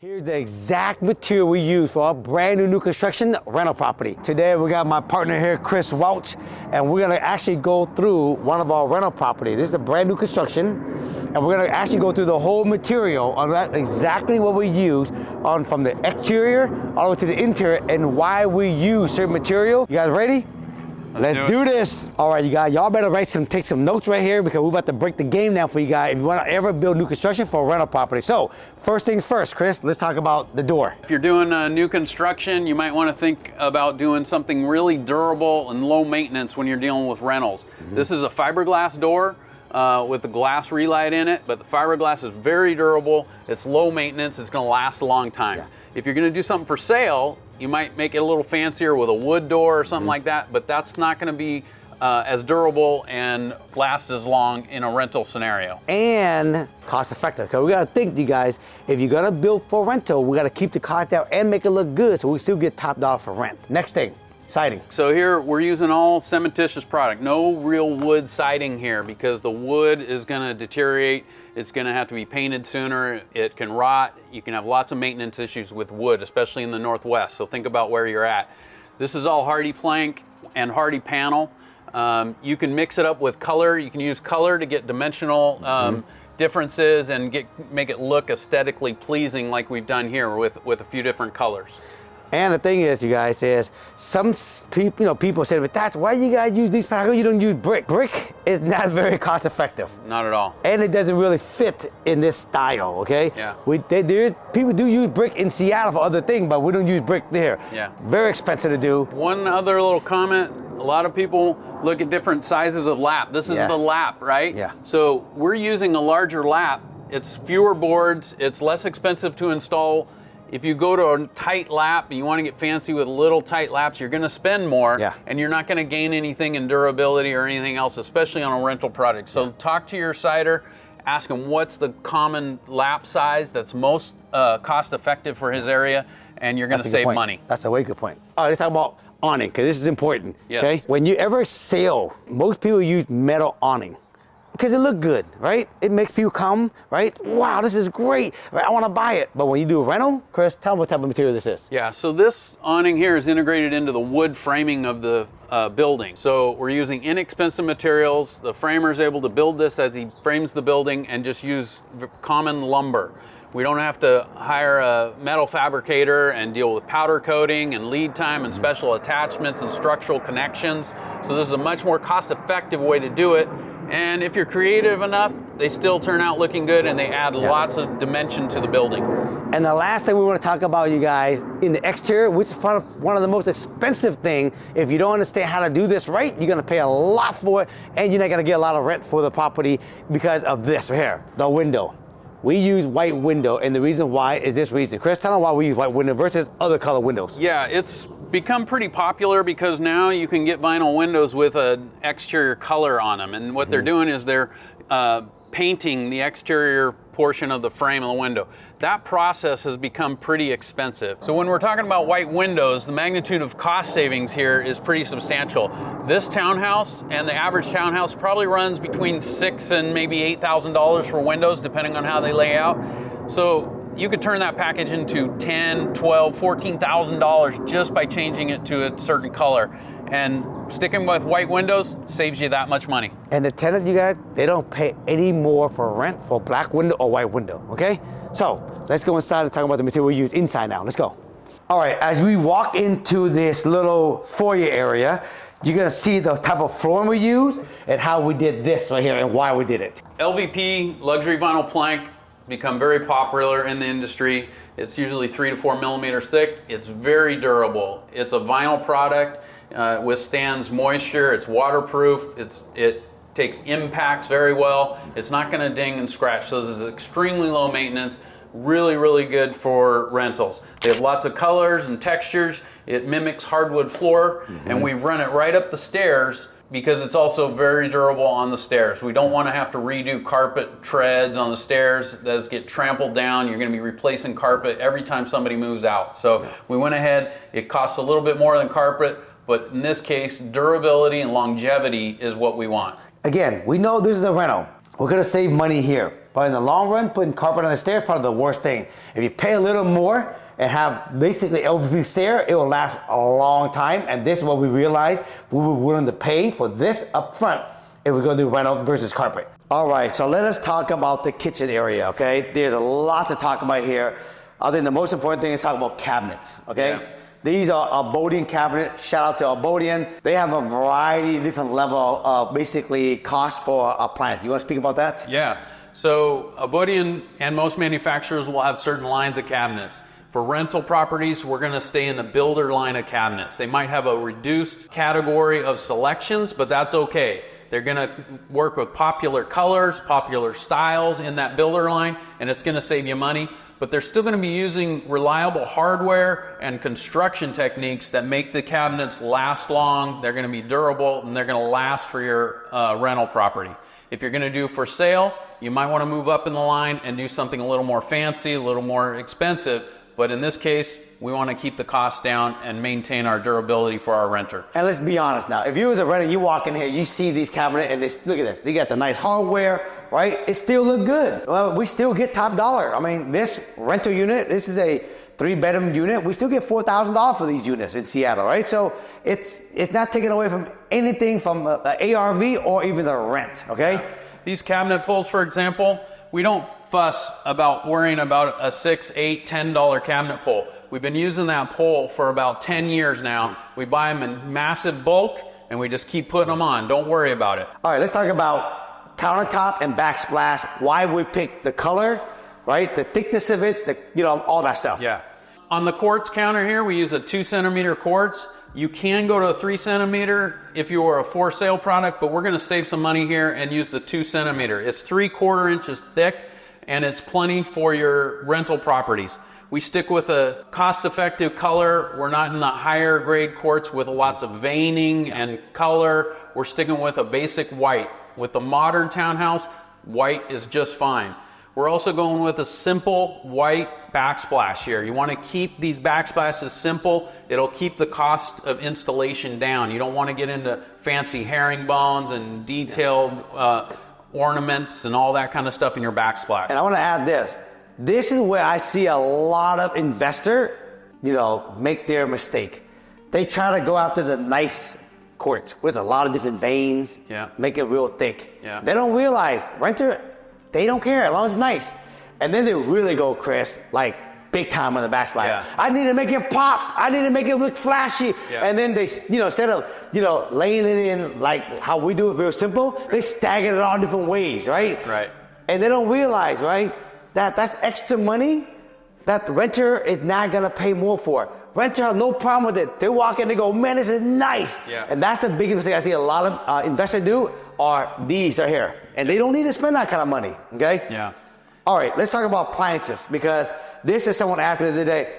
Here's the exact material we use for our brand new construction rental property. Today we got my partner here, Chris Welch, and we're gonna actually go through one of our rental properties. This is a brand new construction, and we're gonna actually go through the whole material on that, exactly what we use on from the exterior all the way to the interior and why we use certain material. You guys ready? Let's do this. All right, you guys, y'all better take some notes right here because we're about to break the game down for you guys if you want to ever build new construction for a rental property. So, first things first, Chris, let's talk about the door. If you're doing new construction, you might want to think about doing something really durable and low maintenance when you're dealing with rentals. This is a fiberglass door with the glass relight in it, but the fiberglass is very durable, it's low maintenance, it's going to last a long time. Yeah. If you're going to do something for sale, you might make it a little fancier with a wood door or something like that, but that's not going to be as durable and last as long in a rental scenario. And cost effective, because we got to think, you guys, if you're going to build for rental, we got to keep the cost down and make it look good so we still get top dollar for rent. Next thing, siding. So here we're using all cementitious product, no real wood siding here because the wood is going to deteriorate. It's going to have to be painted sooner. It can rot. You can have lots of maintenance issues with wood, especially in the Northwest. So think about where you're at. This is all hardy plank and hardy panel. You can mix it up with color. You can use color to get dimensional differences and make it look aesthetically pleasing like we've done here with a few different colors. And the thing is, you guys, is some people, people say, but Thach, why do you guys use these? How come you don't use brick? Brick is not very cost effective. Not at all. And it doesn't really fit in this style, okay? Yeah. People do use brick in Seattle for other things, but we don't use brick there. Yeah. Very expensive to do. One other little comment, a lot of people look at different sizes of lap. This is the lap, right? Yeah. So we're using a larger lap. It's fewer boards. It's less expensive to install. If you go to a tight lap and you want to get fancy with little tight laps, you're going to spend more and you're not going to gain anything in durability or anything else, especially on a rental product. So talk to your sider, ask him what's the common lap size that's most cost effective for his area, and you're going to save money. That's a very good point. All right, let's talk about awning, because this is important. Yes. Okay? When you ever sail, most people use metal awning. Because it look good, right? It makes people come, right? Wow, this is great. Right? I want to buy it. But when you do a rental, Chris, tell them what type of material this is. Yeah, so this awning here is integrated into the wood framing of the building. So we're using inexpensive materials. The framer is able to build this as he frames the building and just use common lumber. We don't have to hire a metal fabricator and deal with powder coating and lead time and special attachments and structural connections. So this is a much more cost-effective way to do it. And if you're creative enough, they still turn out looking good and they add lots of dimension to the building. And the last thing we want to talk about, you guys, in the exterior, which is one of the most expensive things. If you don't understand how to do this right, you're going to pay a lot for it, and you're not going to get a lot of rent for the property because of this right here, the window. We use white window, and the reason why is this reason. Chris, tell them why we use white window versus other color windows. Yeah, it's become pretty popular because now you can get vinyl windows with an exterior color on them. And what they're doing is they're painting the exterior portion of the frame of the window. That process has become pretty expensive. So when we're talking about white windows, the magnitude of cost savings here is pretty substantial. This townhouse and the average townhouse probably runs between $6,000 and maybe $8,000 for windows, depending on how they lay out. So you could turn that package into $10,000, $12,000, $14,000 just by changing it to a certain color. And sticking with white windows saves you that much money. And the tenant, you guys, they don't pay any more for rent for black window or white window, okay? So let's go inside and talk about the material we use inside now. Let's go. All right, as we walk into this little foyer area, you're gonna see the type of flooring we use and how we did this right here and why we did it. LVP, luxury vinyl plank, become very popular in the industry. It's usually 3 to 4 millimeters thick. It's very durable. It's a vinyl product. Withstands moisture, it's waterproof, it takes impacts very well, it's not going to ding and scratch, so this is extremely low maintenance, really, really good for rentals. They have lots of colors and textures, it mimics hardwood floor, and we've run it right up the stairs because it's also very durable on the stairs. We don't want to have to redo carpet treads on the stairs. Those get trampled down. You're going to be replacing carpet every time somebody moves out. So we went ahead, it costs a little bit more than carpet, but in this case, durability and longevity is what we want. Again, we know this is a rental. We're gonna save money here. But in the long run, putting carpet on the stair is probably the worst thing. If you pay a little more and have basically LVP stair, it will last a long time. And this is what we realized we were willing to pay for this up front if we're going to do rental versus carpet. All right, so let us talk about the kitchen area, okay? There's a lot to talk about here. I think the most important thing is talk about cabinets, okay? Yeah. These are Abodian cabinets. Shout out to Abodian. They have a variety of different level of basically cost for appliance. You want to speak about that? Yeah. So Abodian and most manufacturers will have certain lines of cabinets. For rental properties, we're going to stay in the builder line of cabinets. They might have a reduced category of selections, but that's okay. They're going to work with popular colors, popular styles in that builder line, and it's going to save you money. But they're still going to be using reliable hardware and construction techniques that make the cabinets last long. They're going to be durable, and they're going to last for your rental property. If you're going to do for sale, you might want to move up in the line and do something a little more fancy, a little more expensive. But in this case, we want to keep the costs down and maintain our durability for our renter. And let's be honest now. If you as a renter, you walk in here, you see these cabinets, and look at this. They got the nice hardware, right? It still look good. Well, we still get top dollar. I mean, this rental unit, this is a 3-bedroom unit. We still get $4,000 for these units in Seattle, right? So it's not taken away from anything from the ARV or even the rent, okay? Yeah. These cabinet pulls, for example, we don't fuss about worrying about a $6, $8, $10 cabinet pull. We've been using that pull for about 10 years now. We buy them in massive bulk and we just keep putting them on. Don't worry about it. All right, let's talk about countertop and backsplash, why we pick the color, right? The thickness of it, all that stuff. Yeah. On the quartz counter here, we use a 2-centimeter quartz. You can go to a 3-centimeter if you are a for sale product, but we're going to save some money here and use the 2-centimeter. It's 3/4 inches thick, and it's plenty for your rental properties. We stick with a cost-effective color. We're not in the higher grade quartz with lots of veining and color. We're sticking with a basic white. With the modern townhouse, white is just fine. We're also going with a simple white backsplash here. You want to keep these backsplashes simple. It'll keep the cost of installation down. You don't want to get into fancy herringbones and detailed ornaments and all that kind of stuff in your backsplash. And I want to add this. This is where I see a lot of investor, make their mistake. They try to go after the nice quartz with a lot of different veins, make it real thick. Yeah. They don't realize renter, they don't care as long as it's nice. And then they really go, Chris, like big time on the backsplash. Yeah. I need to make it pop. I need to make it look flashy. Yeah. And then they, instead of, laying it in like how we do it real simple, they stagger it all different ways, right? Right. And they don't realize, right, that that's extra money that the renter is not gonna pay more for. Renter have no problem with it. They walk in, they go, man, this is nice. Yeah. And that's the biggest mistake I see a lot of investors do are these right here. And they don't need to spend that kind of money, okay? Yeah. All right, let's talk about appliances, because this is someone asked me the other day,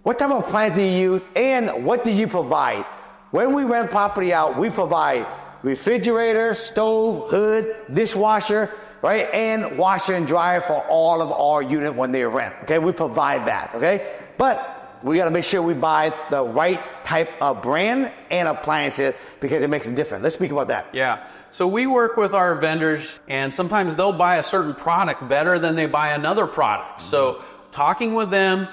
what type of appliance do you use and what do you provide? When we rent property out, we provide refrigerator, stove, hood, dishwasher, right? And washer and dryer for all of our unit when they rent, okay? We provide that, okay? But we gotta make sure we buy the right type of brand and appliances because it makes a difference. Let's speak about that. Yeah. So we work with our vendors, and sometimes they'll buy a certain product better than they buy another product. So talking with them,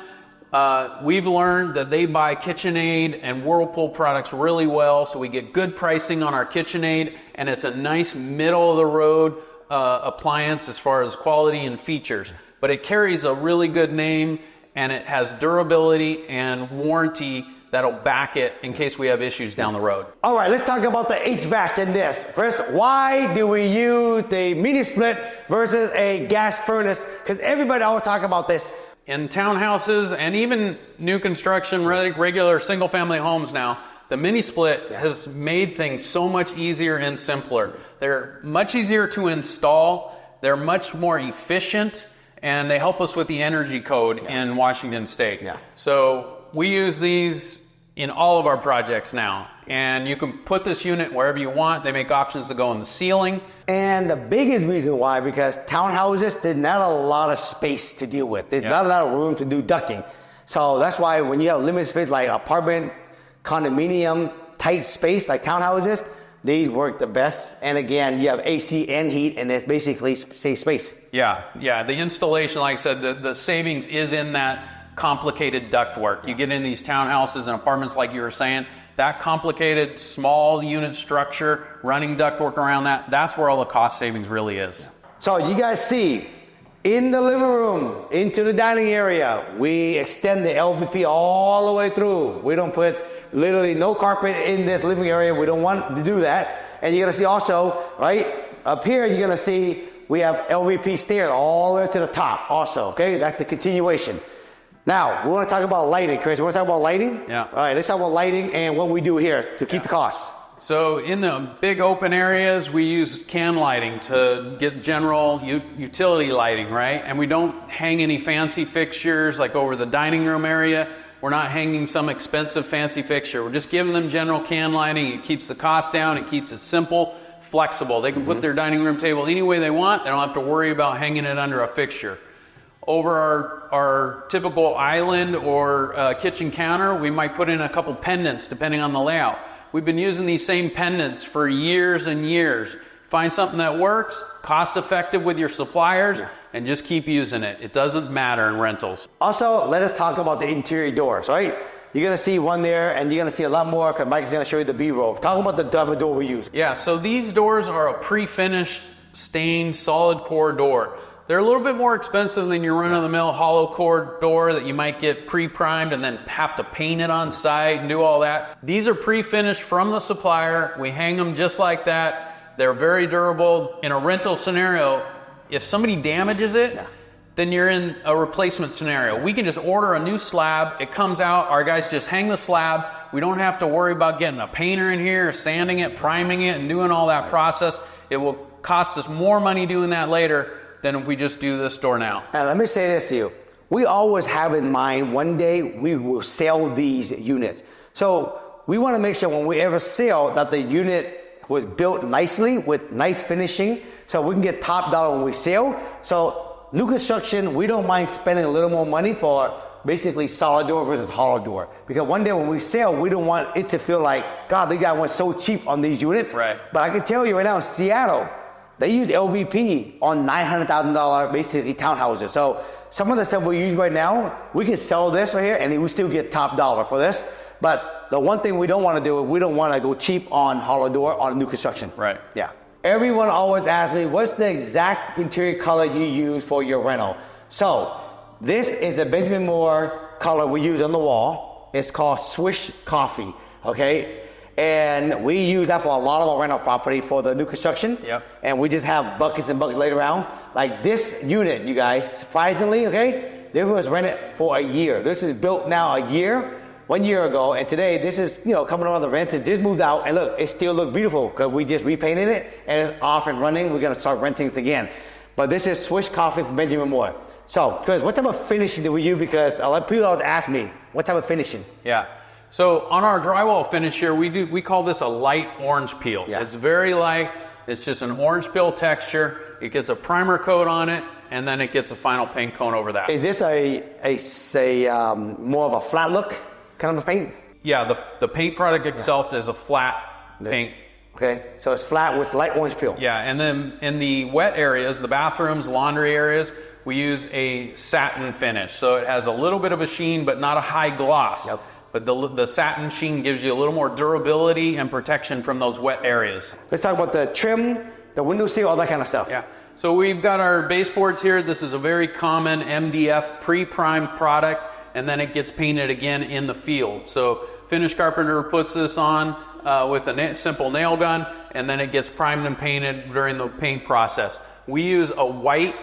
we've learned that they buy KitchenAid and Whirlpool products really well, so we get good pricing on our KitchenAid, and it's a nice middle of the road appliance as far as quality and features. But it carries a really good name, and it has durability and warranty that'll back it in case we have issues down the road. All right, let's talk about the HVAC in this. First, why do we use the mini split versus a gas furnace? Because everybody always talk about this. In townhouses and even new construction, regular single family homes now, the mini split has made things so much easier and simpler. They're much easier to install, they're much more efficient, and they help us with the energy code in Washington State. Yeah. So we use these in all of our projects now, and you can put this unit wherever you want. They make options to go in the ceiling. And the biggest reason why, because townhouses, there's not a lot of space to deal with. There's not a lot of room to do ducting. So that's why when you have limited space like apartment, condominium, tight space like townhouses, these work the best. And again, you have AC and heat, and it's basically safe space. Yeah, the installation, like I said, the savings is in that complicated ductwork. You get in these townhouses and apartments, like you were saying, that complicated small unit structure, running ductwork around that's where all the cost savings really is. So you guys see, in the living room, into the dining area, we extend the LVP all the way through. We don't put literally no carpet in this living area. We don't want to do that. And you're gonna see also, right, up here, you're gonna see we have LVP stairs all the way to the top also, okay? That's the continuation. Now, we wanna talk about lighting, Chris. We wanna talk about lighting? Yeah. All right, let's talk about lighting and what we do here to keep the costs. So in the big open areas, we use can lighting to get general utility lighting, right? And we don't hang any fancy fixtures like over the dining room area. We're not hanging some expensive fancy fixture. We're just giving them general can lighting. It keeps the cost down. It keeps it simple, flexible. They can put their dining room table any way they want. They don't have to worry about hanging it under a fixture. Over our typical island or kitchen counter, we might put in a couple pendants depending on the layout. We've been using these same pendants for years and years. Find something that works, cost effective with your suppliers, and just keep using it. It doesn't matter in rentals. Also, let us talk about the interior doors, right? You're gonna see one there, and you're gonna see a lot more because Mike is gonna show you the B-roll. Talk about the double door we use. Yeah, so these doors are a pre-finished, stained, solid core door. They're a little bit more expensive than your run-of-the-mill hollow core door that you might get pre-primed and then have to paint it on site and do all that. These are pre-finished from the supplier. We hang them just like that. They're very durable. In a rental scenario, if somebody damages it, then you're in a replacement scenario. We can just order a new slab. It comes out. Our guys just hang the slab. We don't have to worry about getting a painter in here, sanding it, priming it, and doing all that process. It will cost us more money doing that later than if we just do this door now. And let me say this to you. We always have in mind one day we will sell these units. So we want to make sure when we ever sell that the unit was built nicely with nice finishing so we can get top dollar when we sell. So new construction, we don't mind spending a little more money for basically solid door versus hollow door. Because one day when we sell, we don't want it to feel like, God, these guys went so cheap on these units. Right. But I can tell you right now in Seattle, they use LVP on $900,000 basically townhouses. So some of the stuff we use right now, we can sell this right here and we still get top dollar for this. But the one thing we don't want to do is we don't want to go cheap on hollow door on new construction. Right. Yeah. Everyone always asks me, what's the exact interior color you use for your rental? So this is the Benjamin Moore color we use on the wall. It's called Swish Coffee, okay? And we use that for a lot of our rental property for the new construction. Yep. And we just have buckets and buckets laid around. Like this unit, you guys, surprisingly, okay, this was rented for a year. This is built now one year ago, and today this is, coming on the rent. It just moved out, and look, it still looks beautiful because we just repainted it and it's off and running. We're gonna start renting it again. But this is Swish Coffee from Benjamin Moore. So, Chris, what type of finishing do we use? Because a lot of people always ask me, what type of finishing? Yeah. So on our drywall finish here, we call this a light orange peel. Yeah. It's very light. It's just an orange peel texture. It gets a primer coat on it, and then it gets a final paint coat over that. Is this more of a flat look kind of a paint? Yeah, the paint product itself is a flat paint. Okay, so it's flat with light orange peel. Yeah, and then in the wet areas, the bathrooms, laundry areas, we use a satin finish. So it has a little bit of a sheen, but not a high gloss. Yep. But the satin sheen gives you a little more durability and protection from those wet areas. Let's talk about the trim, the window seal, all that kind of stuff. Yeah. So we've got our baseboards here. This is a very common MDF pre-primed product, and then it gets painted again in the field. So finish carpenter puts this on with a simple nail gun, and then it gets primed and painted during the paint process. We use a white,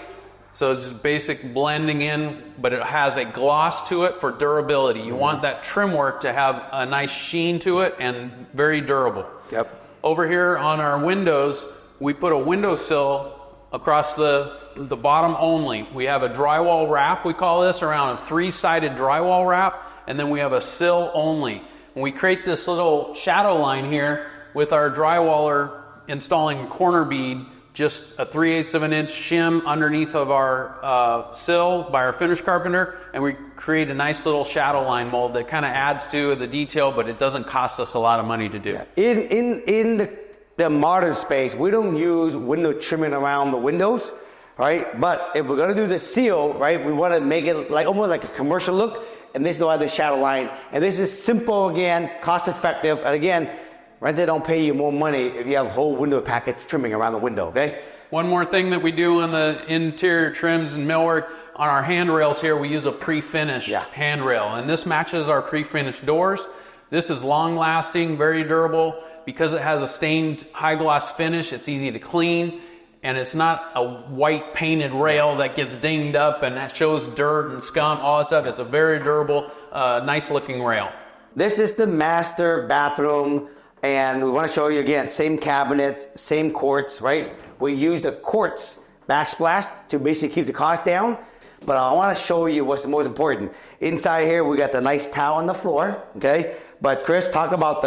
so it's just basic blending in, but it has a gloss to it for durability. You want that trim work to have a nice sheen to it and very durable. Yep. Over here on our windows, we put a windowsill across the bottom only. We have a drywall wrap, we call this, around a 3-sided drywall wrap, and then we have a sill only. And we create this little shadow line here with our drywaller installing corner bead, just a 3/8 of an inch shim underneath of our sill by our finish carpenter, and we create a nice little shadow line mold that kind of adds to the detail, but it doesn't cost us a lot of money to do. Yeah. In the modern space, we don't use window trimming around the windows, right? But if we're gonna do the seal, right, we wanna make it like almost like a commercial look, and this is why the shadow line. And this is simple again, cost effective, and again, renter don't pay you more money if you have whole window package trimming around the window, okay? One more thing that we do on the interior trims and millwork, on our handrails here, we use a pre-finished handrail, and this matches our pre-finished doors. This is long lasting, very durable. Because it has a stained high gloss finish, it's easy to clean, and it's not a white painted rail that gets dinged up and that shows dirt and scum, all that stuff. It's a very durable, nice looking rail. This is the master bathroom, and we want to show you again, same cabinets, same quartz, right? We use the quartz backsplash to basically keep the cost down, but I want to show you what's the most important. Inside here, we got the nice tile on the floor, okay? But Chris, talk about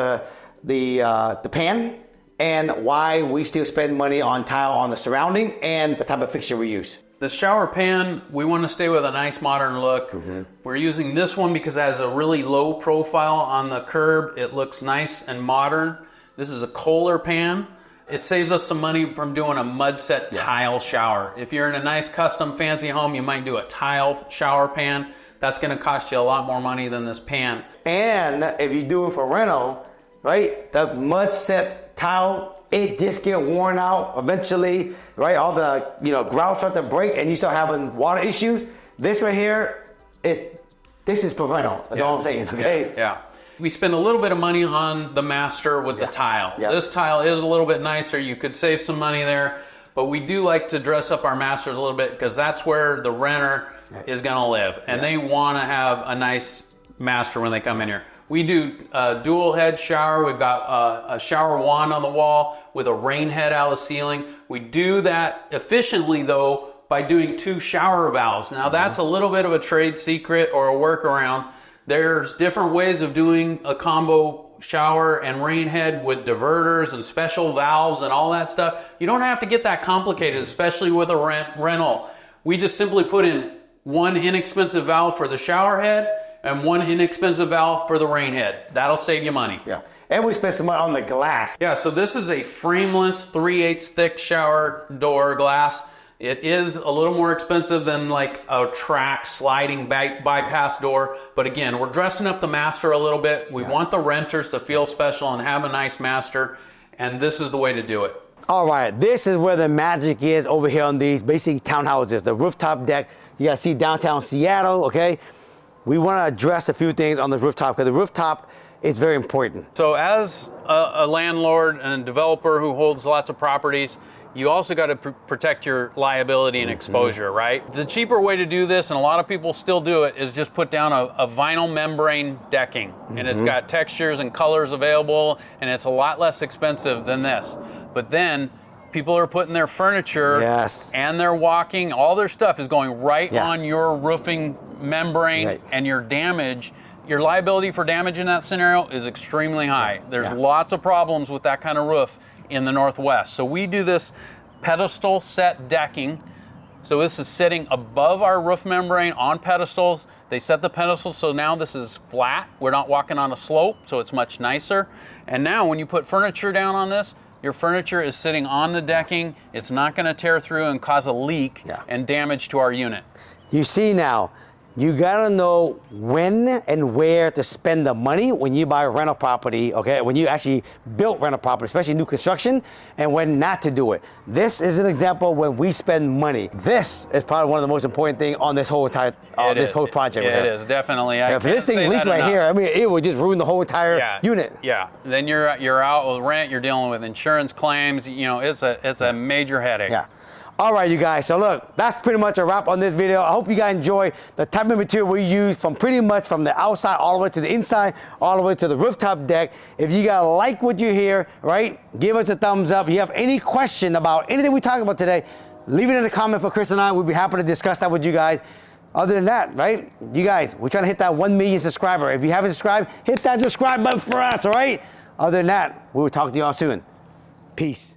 the pan and why we still spend money on tile on the surrounding and the type of fixture we use. The shower pan, we want to stay with a nice modern look. We're using this one because it has a really low profile on the curb. It looks nice and modern. This is a Kohler pan. It saves us some money from doing a mud set tile shower. If you're in a nice custom fancy home, you might do a tile shower pan. That's going to cost you a lot more money than this pan. And if you do it for rental, right, the mud set tile, it just get worn out eventually, right? All the grout start to break and you start having water issues. This right here, this is for rental. That's all I'm saying, okay? Yeah. We spend a little bit of money on the master with the tile. This tile is a little bit nicer. You could save some money there, but we do like to dress up our masters a little bit because that's where the renter is going to live, and they want to have a nice master when they come in here. We do a dual head shower. We've got a shower wand on the wall with a rain head out of the ceiling. We do that efficiently though by doing 2 shower valves. Now that's a little bit of a trade secret or a workaround. There's different ways of doing a combo shower and rain head with diverters and special valves and all that stuff. You don't have to get that complicated, especially with a rental. We just simply put in one inexpensive valve for the shower head and one inexpensive valve for the rain head. That'll save you money. Yeah, and we spent some money on the glass. Yeah, so this is a frameless 3/8 thick shower door glass. It is a little more expensive than like a track sliding bypass door. But again, we're dressing up the master a little bit. We want the renters to feel special and have a nice master. And this is the way to do it. All right, this is where the magic is over here on these basic townhouses, the rooftop deck. You guys see downtown Seattle, okay? We want to address a few things on the rooftop because the rooftop is very important. So as a landlord and a developer who holds lots of properties, you also got to protect your liability and exposure, right? The cheaper way to do this, and a lot of people still do it, is just put down a vinyl membrane decking. And it's got textures and colors available, and it's a lot less expensive than this. But then people are putting their furniture and their walking, all their stuff is going right on your roofing membrane, and your damage, your liability for damage in that scenario is extremely high. There's lots of problems with that kind of roof in the Northwest. So we do this pedestal set decking. So this is sitting above our roof membrane on pedestals. They set the pedestals so now this is flat. We're not walking on a slope, so it's much nicer. And now when you put furniture down on this, your furniture is sitting on the decking. It's not going to tear through and cause a leak and damage to our unit. You see now, you gotta know when and where to spend the money when you buy rental property, okay? When you actually build rental property, especially new construction, and when not to do it. This is an example when we spend money. This is probably one of the most important things on this whole entire whole project. It is, definitely. If this thing leaked right here, I mean, it would just ruin the whole entire unit. Yeah, then you're out with rent, you're dealing with insurance claims, you know, it's a major headache. Yeah. All right, you guys, so look, that's pretty much a wrap on this video. I hope you guys enjoy the type of material we use from pretty much from the outside all the way to the inside, all the way to the rooftop deck. If you guys like what you hear, right, give us a thumbs up. If you have any question about anything we talked about today, leave it in the comment for Chris and I. We'd be happy to discuss that with you guys. Other than that, right, you guys, we're trying to hit that 1 million subscriber. If you haven't subscribed, hit that subscribe button for us, all right? Other than that, we will talk to y'all soon. Peace.